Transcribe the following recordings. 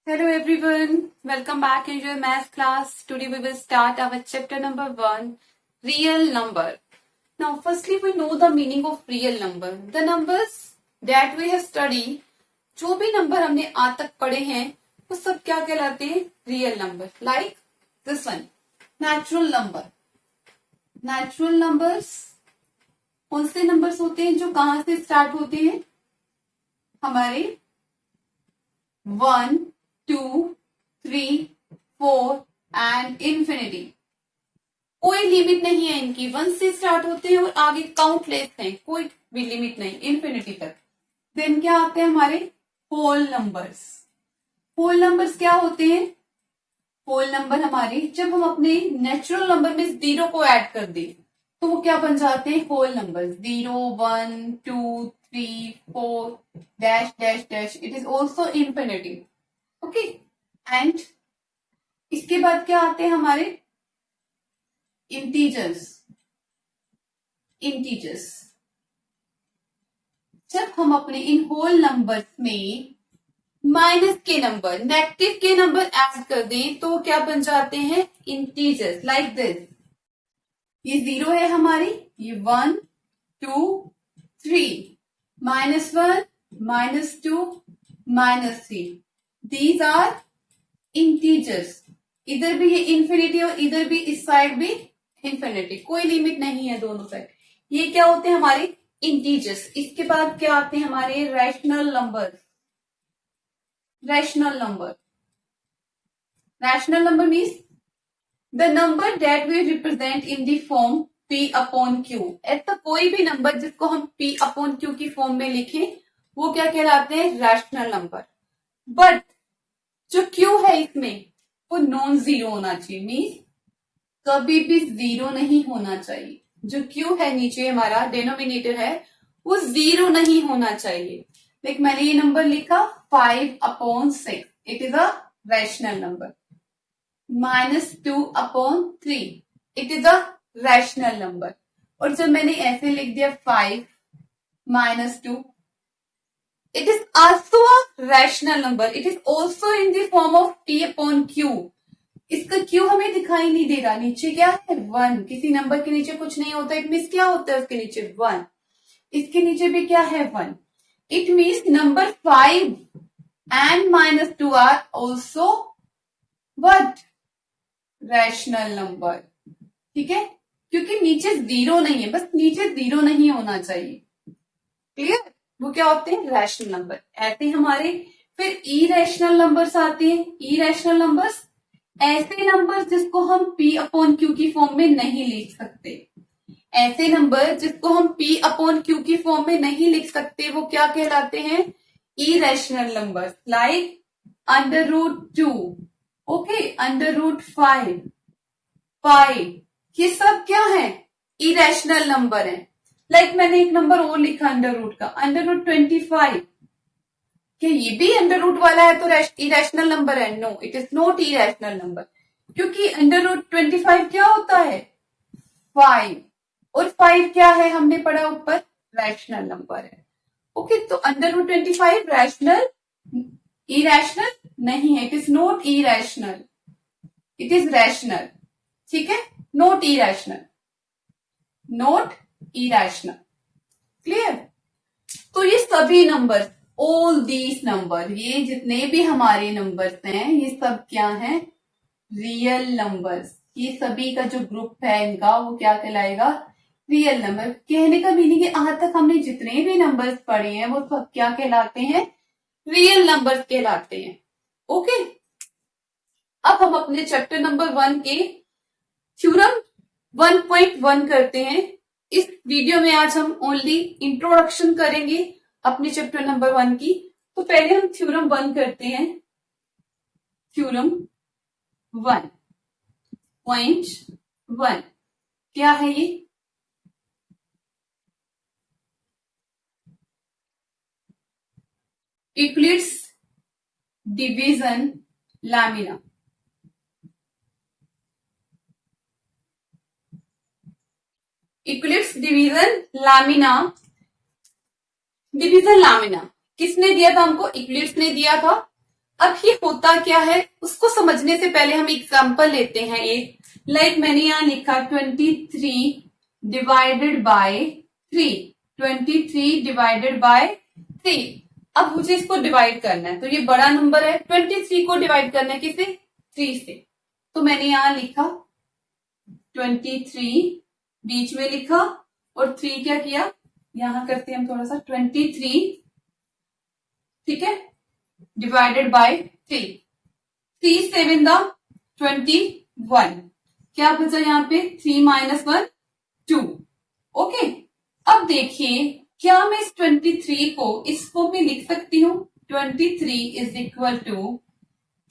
Hello everyone, welcome back in your math class. Today we will start our chapter number 1, real number. Now firstly we know the meaning of real number. The numbers that we have studied, जो भी number हमने आज तक पढ़े हैं वो सब क्या कहलाते हैं? Real number. Like this one, natural number. Natural numbers कौन से नंबर्स होते हैं जो कहां से स्टार्ट होते हैं? हमारे 1, 2, 3, 4 एंड इंफिनिटी. कोई लिमिट नहीं है इनकी. 1 से स्टार्ट होते हैं और आगे काउंटलेस हैं, कोई भी लिमिट नहीं इंफिनिटी तक. देन क्या आते हैं हमारे होल नंबर्स. होल नंबर्स क्या होते हैं? होल नंबर हमारे जब हम अपने नेचुरल नंबर में जीरो को ऐड कर दें तो वो क्या बन जाते हैं? Whole number. 0, 1, 2, 3, 4 dash dash dash. It is also infinity. Okay. And इसके बाद क्या आते हैं हमारे? इंटीजर्स. इंटीजर्स जब हम अपने इन होल नंबर्स में माइनस के नंबर, नेगेटिव के नंबर ऐड कर दें तो क्या बन जाते हैं? इंटीजर्स. Like this. ये 0 है हमारी, ये 1, 2, 3, -1, -2, -3. These are integers. इधर भी ये इंफिनिटी और इधर भी इस साइड भी इंफिनिटी. कोई लिमिट नहीं है दोनों साइड. ये क्या होते हैं हमारे? इंटीजर्स. इसके बाद क्या आते हैं हमारे? Rational number. Rational number. Rational number means the number that we represent in the form P upon Q. ऐसा कोई भी नंबर जिसको हम P upon Q की फॉर्म में लिखें वो क्या कहलाते हैं? Rational number. बट जो Q है इसमें वो नॉन जीरो होना चाहिए. मीन्स कभी भी जीरो नहीं होना चाहिए. जो Q है नीचे हमारा डिनोमिनेटर है वो जीरो नहीं होना चाहिए. लाइक मैंने ये नंबर लिखा 5/6. It is a rational number. -2/3. It is a rational number. और जब मैंने ऐसे लिख दिया 5 -2, it is also a rational number. It is also in the form of P upon Q. इसका Q हमें दिखाई नहीं दे रहा. नीचे क्या है? 1. किसी नंबर के नीचे कुछ नहीं होता. इट मीन्स क्या होता है उसके नीचे? 1. इसके नीचे भी क्या है? 1. It means number 5 and -2 are also what? Rational number. ठीक है. क्योंकि नीचे जीरो नहीं है, बस नीचे जीरो नहीं होना चाहिए. क्लियर? वो क्या होते हैं? Rational number. ऐसे हमारे फिर इरेशनल नंबर्स आते हैं. इरेशनल नंबर्स ऐसे नंबर जिसको हम P अपॉन Q की फॉर्म में नहीं लिख सकते. ऐसे नंबर जिसको हम P अपॉन Q की फॉर्म में नहीं लिख सकते वो क्या कहलाते हैं? Irrational numbers. लाइक √2. ओके. √5. 5. ये सब क्या है? इरेशनल नंबर है. लाइक मैंने एक नंबर और लिखा अंडर रूट का, √25. क्या ये भी अंडर रूट वाला है तो इरेशनल नंबर है? No, it is not irrational number. क्योंकि √25 क्या होता है? 5. और 5 क्या है? हमने पढ़ा ऊपर, रैशनल नंबर है. ओके. तो √25 रैशनल, इरेशनल नहीं है. It is not irrational. It is rational. ठीक है. Not irrational. Not irrational. Clear? तो ये सभी नंबर, ऑल दीज नंबर, ये जितने भी हमारे नंबर्स हैं ये सब क्या हैं? Real numbers. ये सभी का जो ग्रुप है इनका वो क्या कहलाएगा? Real number. कहने का मीनिंग है आज तक हमने जितने भी नंबर्स पढ़े हैं वो सब क्या कहलाते हैं? रियल नंबर्स कहलाते हैं. ओके. अब हम अपने चैप्टर नंबर 1 के थ्योरम 1.1 करते हैं. इस वीडियो में आज हम ओनली इंट्रोडक्शन करेंगे अपने चैप्टर नंबर 1 की. तो पहले हम थ्योरम 1 करते हैं. थ्योरम 1.1 क्या है ये? Euclid's division lamina. Euclid's division lamina. Division lamina किसने दिया था हमको? यूक्लिड्स ने दिया था. अब ये होता क्या है उसको समझने से पहले हम एग्जाम्पल लेते हैं एक। लाइक मैंने यहां लिखा 23 डिवाइडेड बाय 3, 23 डिवाइडेड बाय 3। अब मुझे इसको डिवाइड करना है, तो ये बड़ा नंबर है, 23 को डिवाइड करना है किसे, 3 से। तो मैंने यहां लिखा 23 बीच में लिखा और 3 क्या किया, यहां करते हैं हम थोड़ा सा, 23, ठीक है, डिवाइडेड बाय 3, 3 7 द 21, क्या बचा यहाँ पे, 3 माइनस 1 2। ओके, अब देखिए क्या मैं इस 23 को इस फॉर्म में लिख सकती हूँ, 23 इज इक्वल टू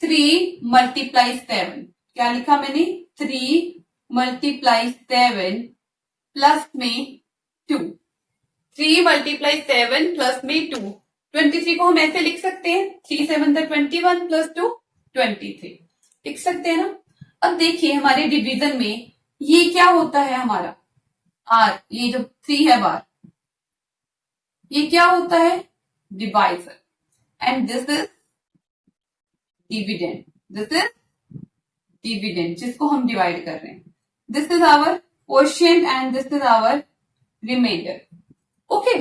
3 मल्टीप्लाई 7, क्या लिखा मैंने, 3 मल्टीप्लाई 7 प्लस में 2, 3 मल्टीप्लाई 7 प्लस में 2। 23 को हम ऐसे लिख सकते हैं, 3 7 21 प्लस 2 23, लिख सकते हैं ना। अब देखिए हमारे डिवीजन में ये क्या होता है हमारा आर, ये जो 3 है बार, ये क्या होता है, divisor, and this is dividend, this is dividend जिसको हम डिवाइड कर रहे हैं, this is our quotient and this is our remainder. Okay,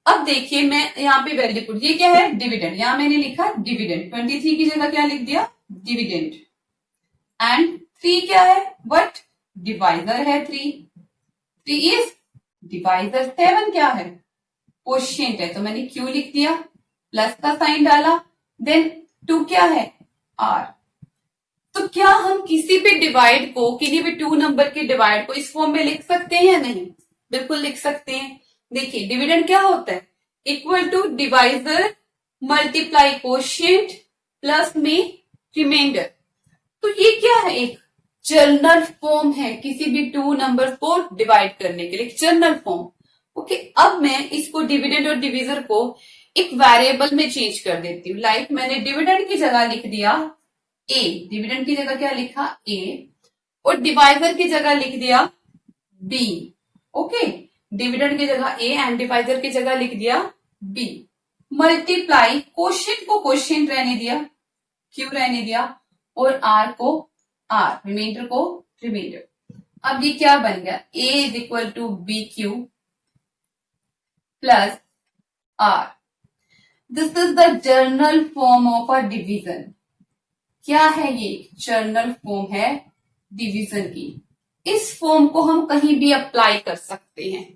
अब देखिए मैं यहाँ पे वैल्यू पुट, ये क्या है, डिविडेंड, यहां मैंने लिखा डिविडेंड, 23 की जगह क्या लिख दिया, डिविडेंड, एंड 3 क्या है, वट, डिवाइजर है 3, 3 इज डिवाइजर, 7 क्या है, क्वोशिएंट है, तो मैंने क्यू लिख दिया, प्लस का साइन डाला, देन 2 क्या है, आर। तो क्या हम किसी भी डिवाइड को, किसी भी 2 नंबर के डिवाइड को इस फॉर्म में लिख सकते हैं या नहीं, बिल्कुल लिख सकते हैं। देखिए डिविडेंड क्या होता है, equal to divisor multiply quotient plus में रिमाइंडर। तो ये क्या है, एक जनरल फॉर्म है किसी भी 2 नंबर को डिवाइड करने के लिए, जनरल फॉर्म। ओके, अब मैं इसको डिविडेंड और डिविजर को एक वेरिएबल में चेंज कर देती हूँ। लाइक मैंने डिविडेंड की जगह लिख दिया ए, डिविडेंड की जगह क्या लिखा, ए, और डिवाइजर की जगह लिख दिया बी। ओके, डिविडेंड की जगह ए एंड डिवाइजर की जगह लिख दिया बी, मल्टीप्लाई क्वोशिएंट को क्वोशिएंट रहने दिया, क्यू रहने दिया, और आर को आर, रिमाइंडर को रिमाइंडर। अब ये क्या बन गया, A is equal to B Q plus R, this is the general form of a division. क्या है ये, जनरल फॉर्म है डिवीजन की। इस फॉर्म को हम कहीं भी अप्लाई कर सकते हैं,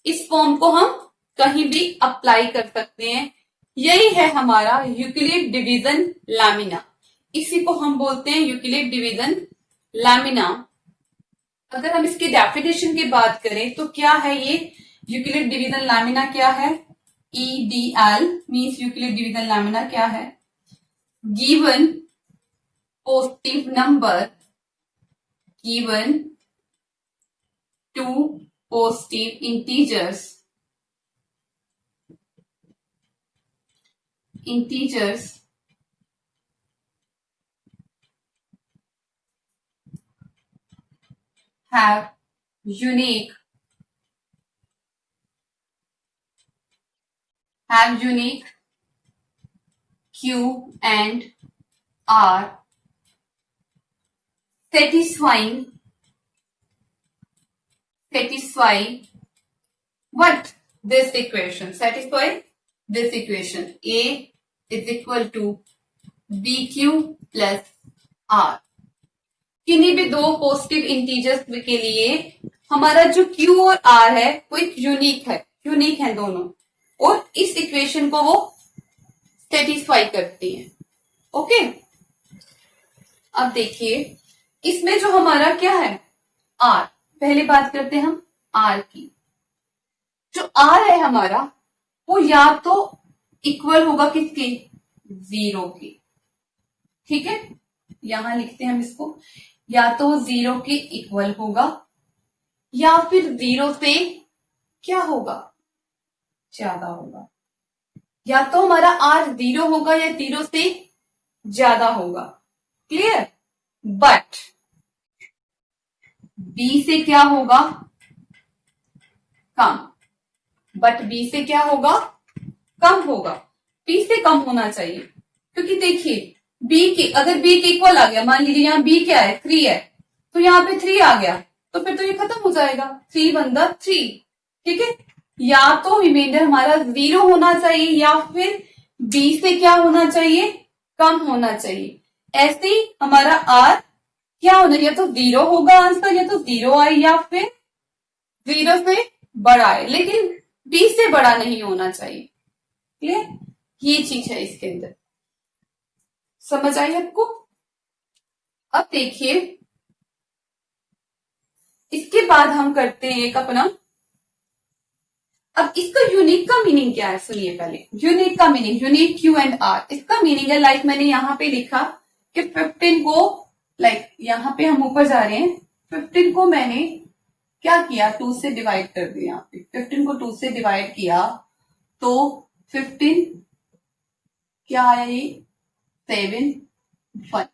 इस फॉर्म को हम कहीं भी अप्लाई कर सकते हैं। यही है हमारा यूक्लिड डिवीजन लैमिना, इसी को हम बोलते हैं यूक्लिड डिवीजन लैमिना। अगर हम इसकी डेफिनेशन की बात करें तो क्या है ये यूक्लिड डिवीजन लैमिना, क्या है, EDL means Euclid division lamina क्या है, given positive number, given two positive integers have unique Q and R satisfy what, this equation, satisfy this equation, A is equal to BQ plus R। किन्हीं भी दो positive integers के लिए हमारा जो Q और R है वो एक यूनिक है दोनों, और इस इक्वेशन को वो सेटिस्फाई करती हैं। ओके, अब देखिए इसमें जो हमारा क्या है, R, पहले बात करते हैं हम R की। जो R है हमारा वो या तो इक्वल होगा किसके, 0 के, ठीक है, यहां लिखते हैं हम इसको, या तो 0 के इक्वल होगा या फिर 0 से क्या होगा, ज्यादा होगा। या तो हमारा R 0 होगा या 0 से ज्यादा होगा, क्लियर। बट B से क्या होगा, कम, बट B से क्या होगा, कम होगा, P से कम होना चाहिए। क्योंकि देखिए बी की, अगर बी के इक्वल आ गया, मान लीजिए यहाँ बी क्या है 3 है, तो यहाँ पे 3 आ गया, तो फिर तो ये खत्म हो जाएगा, 3 बंदा 3, ठीक है। या तो रिमाइंडर हमारा 0 होना चाहिए या फिर बी से क्या होना चाहिए, कम होना चाहिए। ऐसे ही हमारा आर क्या होना, या तो 0 होगा आंसर, या तो 0 आए या फिर 0 से बड़ा है, लेकिन बी से बड़ा नहीं होना चाहिए। क्लियर, ये चीज है इसके अंदर, समझ आई आपको। अब देखिए इसके बाद हम करते हैं एक अपना, अब इसका यूनिक का मीनिंग क्या है सुनिए पहले। यूनिक का meaning, unique Q and R, इसका मीनिंग है लाइक मैंने यहाँ पे लिखा कि 15 को, लाइक यहाँ पे हम ऊपर जा रहे हैं, 15 को मैंने क्या किया 2 से डिवाइड कर दिया, यहाँ पे 15 को 2 से डिवाइड किया तो 15 क्या आया ये 7 1।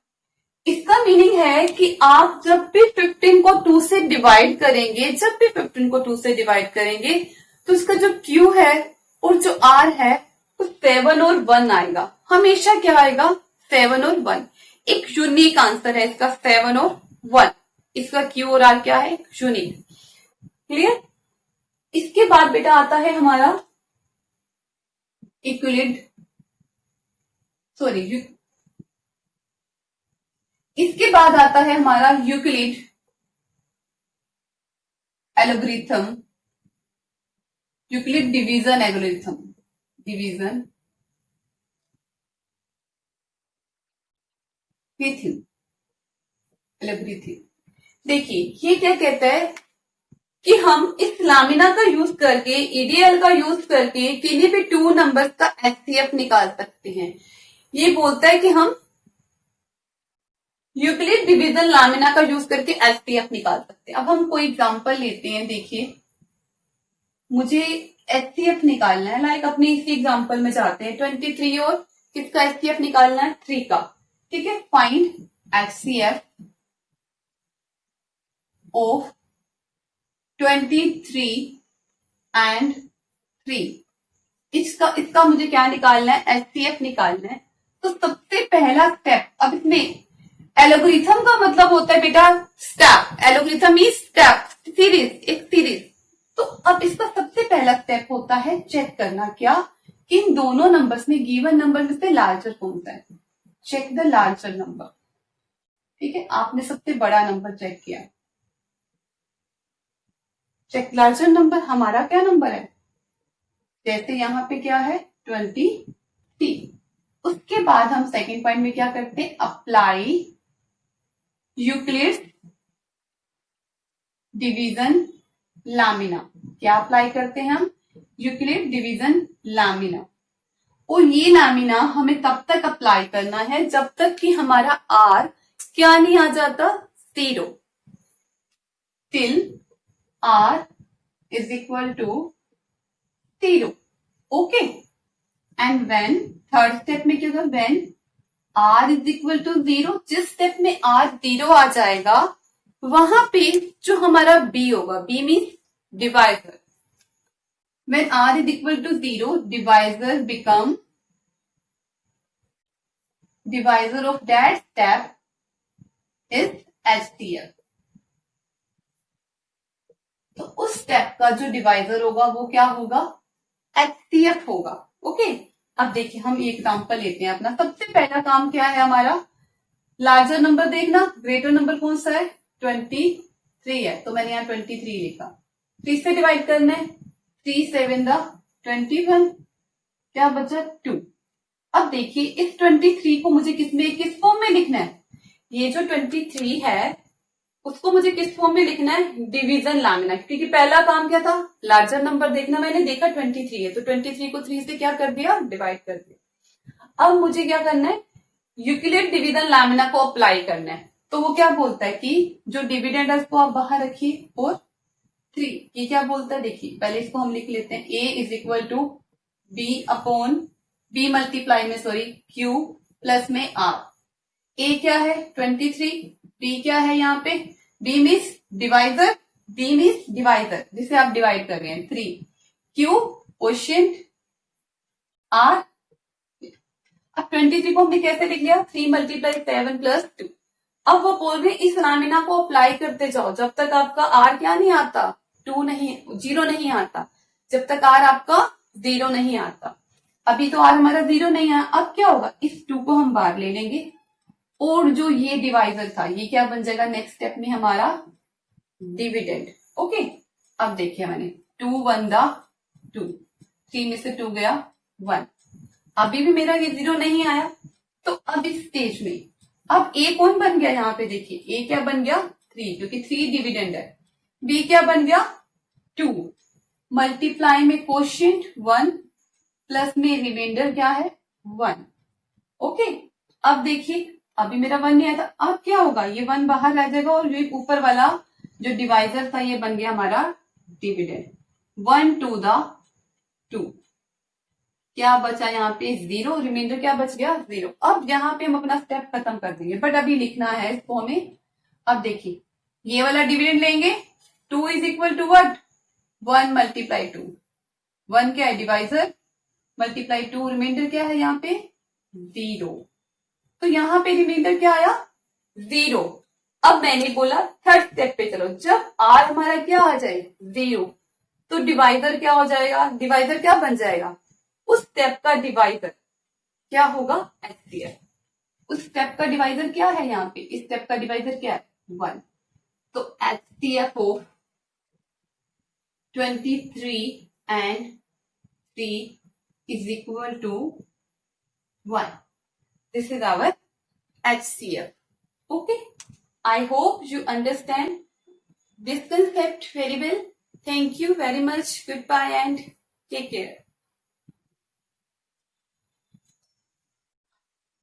इसका मीनिंग है कि आप जब भी 15 को 2 से डिवाइड करेंगे, जब भी 15 को 2 से डिवाइड करेंगे तो इसका जो Q है और जो R है तो 7 और 1 आएगा, हमेशा क्या आएगा 7 और 1। एक यूनिक आंसर है इसका 7 और 1, इसका Q और R क्या है यूनिक। क्लियर। इसके बाद बेटा आता है हमारा इक्विलिड, सॉरी इसके बाद आता है हमारा Euclid algorithm, Euclid division algorithm, division algorithm. देखिए ये क्या कहता है कि हम इस लामिना का यूज करके, ईडीएल का यूज करके किन्हीं भी 2 नंबर्स का एचसीएफ निकाल सकते हैं। ये बोलता है कि हम यूक्लिड डिवीजन लामिना का यूज करके एचसीएफ निकाल सकते हैं। अब हम कोई एग्जांपल लेते हैं, देखिए मुझे एचसीएफ निकालना है, लाइक अपने इसी एग्जांपल में जाते हैं 23 और किसका एचसीएफ निकालना है 3 का, ठीक है। फाइंड एचसीएफ ऑफ 23 एंड 3, इसका मुझे क्या निकालना है एचसीएफ निकालना है। तो सबसे पहला स्टेप, अब इसमें एल्गोरिथम का मतलब होता है बेटा step, algorithm is step, series, एक सीरीज। तो अब इसका सबसे पहला स्टेप होता है चेक करना क्या, इन दोनों नंबर्स में, गिवन नंबर में से लार्जर कौन सा है, चेक द लार्जर नंबर, ठीक है। आपने सबसे बड़ा नंबर चेक किया, चेक लार्जर नंबर, हमारा क्या नंबर है, जैसे यहां पे क्या है 23। उसके बाद हम सेकेंड पॉइंट में क्या करते हैं, अप्लाई यूक्लिड डिवीजन लामिना। क्या अप्लाई करते हैं हम, यूक्लिड डिवीजन लामिना। और ये लामिना हमें तब तक अप्लाई करना है जब तक कि हमारा आर क्या नहीं आ जाता 0, till R is equal to 0, okay. And when, third step में क्या होगा, when R is equal to 0, जिस स्टेप में आर 0 आ जाएगा वहां पे जो हमारा बी होगा, B means divisor, when R is equal to 0 divisor become, divisor of that step is HCF. तो उस स्टेप का जो डिवाइजर होगा वो क्या होगा, एचसीएफ होगा, ओके। अब देखिए हम एक एग्जांपल लेते हैं अपना। सबसे पहला काम क्या है हमारा, लार्जर नंबर देखना, ग्रेटर नंबर कौन सा है 23 है, तो मैंने यहाँ 23 लिखा, 3 से डिवाइड करना है, 3 7 21, क्या बचा 2। अब देखिए इस 23 को मुझे किस फॉर्म में लिखना है, ये जो 23 है उसको मुझे किस फॉर्म में लिखना है, डिवीजन लामिना, क्योंकि पहला काम क्या था लार्जर नंबर देखना, मैंने देखा 23 है तो 23 को 3 से क्या कर दिया, डिवाइड कर दिया। अब मुझे क्या करना है, यूक्लिड डिवीजन लामिना को अप्लाई करना है। तो वो क्या बोलता है कि जो डिविडेंड है उसको आप बाहर रखिए और 3, ये क्या बोलता है देखिए, पहले इसको हम लिख लेते हैं, a is equal to B upon B multiply में सॉरी q प्लस में r। a क्या है 23, b क्या है यहाँ पे, b means divisor, b means divisor जिसे आप डिवाइड कर रहे हैं 3, q क्वोशिएंट, r। अब 23 को हमने कैसे लिख लिया, 3 मल्टीप्लाई 7 प्लस 2। अब वो बोल रहे इस फिनोमेना को अप्लाई करते जाओ जब तक आपका आर क्या नहीं आता, 0 नहीं आता, जब तक आर आपका 0 नहीं आता। अभी तो आर हमारा 0 नहीं आया, अब क्या होगा, इस 2 को हम बाहर ले लेंगे और जो ये डिवाइजर था ये क्या बन जाएगा नेक्स्ट स्टेप में हमारा डिविडेंड। ओके, अब देखिए मैंने 2 1 2, 3 में से 2 गया 1, अभी भी मेरा ये 0 नहीं आया। तो अब इस स्टेज में अब ए कौन बन गया, यहाँ पे देखिए ए क्या बन गया 3, क्योंकि 3 डिविडेंड है। बी क्या बन गया 2, मल्टीप्लाई में क्वोशिएंट 1 प्लस में रिमाइंडर क्या है 1। ओके, अब देखिए अभी मेरा 1 नहीं आया था, अब क्या होगा, ये 1 बाहर रह जाएगा और ये ऊपर वाला जो डिवाइजर था ये बन गया हमारा डिविडेंड। 1 2 2, क्या बचा यहाँ पे 0, रिमाइंडर क्या बच गया 0। अब यहाँ पे हम अपना स्टेप खत्म कर देंगे, बट अभी लिखना है इसको हमें। अब देखिए ये वाला डिविडेंड लेंगे, 2 is equal to what, 1 multiply 2, 1 क्या है डिवाइजर, मल्टीप्लाई 2, रिमाइंडर क्या है यहाँ पे 0। तो यहाँ पे रिमाइंडर क्या आया 0। अब मैंने बोला थर्ड स्टेप पे चलो, जब आर हमारा क्या आ जाए 0, तो डिवाइजर क्या हो जाएगा, डिवाइजर क्या बन जाएगा, उस स्टेप का डिवाइजर क्या होगा HCF। उस स्टेप का डिवाइजर क्या है यहाँ पे, इस स्टेप का डिवाइजर क्या है 1। तो HCF of 23 and 3 is equal to 1. This is our HCF. Okay, I hope you understand this concept very well. Thank you very much. Goodbye and take care.